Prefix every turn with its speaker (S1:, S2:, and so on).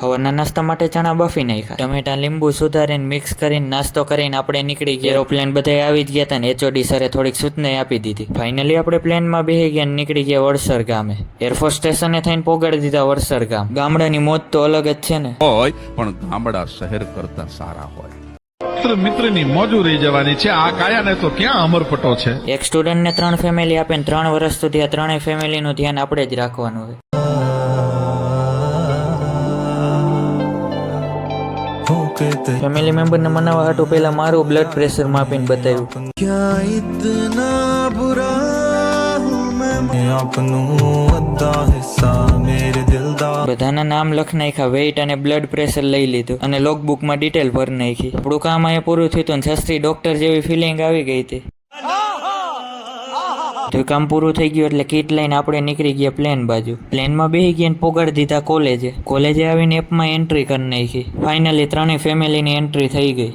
S1: હવારના નાસ્તા માટે ચણા બફી નાખ્યા, ટમેટા લીંબુ સુધારીને મિક્સ કરીને નાસ્તો કરીને આપણે નીકળી ગયા. એરોપ્લેન બધા આવી જ ગયા હતા ને HOD સરે થોડીક સૂચના આપી દીધી. ફાઇનલી આપણે પ્લેનમાં બેસી ગયા ને નીકળી ગયા વડસર ગામે. એરફોર્સ સ્ટેશને થઈને પોગાડી દીધા વડસર ગામ. ગામડાની મોજ તો અલગ જ છે ને.
S2: હોય પણ ગામડા શહેર કરતા સારા હોય.
S3: મિત્રની મોજું રહી જવાની છે. આ કાયાને તો ક્યાં અમરપટો છે.
S1: એક સ્ટુડન્ટને 3 ફેમિલી આપે ને 3 વર્ષ સુધી આ 3 ફેમિલીનું ધ્યાન આપણે જ રાખવાનું હોય. ફેમિલી મેમ્બરને મનાવવા હાટુ પહેલા મારું બ્લડ પ્રેશર માપીને બતાવ્યું. બધાના નામ લખી નાખ્યા, વેઇટ અને બ્લડ પ્રેશર લઈ લીધું અને લોકબુકમાં ડિટેલ ભરી નાખી. આપણું કામ અહીંયા પૂરું થયું ને છસ્તી ડોક્ટર જેવી ફિલિંગ આવી ગઈ હતી. કામ પૂરું થઈ ગયું એટલે કીટ લઈને આપણે નીકળી ગયા પ્લેન બાજુ. પ્લેનમાં બેસી ગયા ને પોગાડી દીધા કોલેજે. કોલેજે આવીને એપમાં એન્ટ્રી કરી નાખી. ફાઇનલી 3 ફેમિલીની એન્ટ્રી થઈ ગઈ.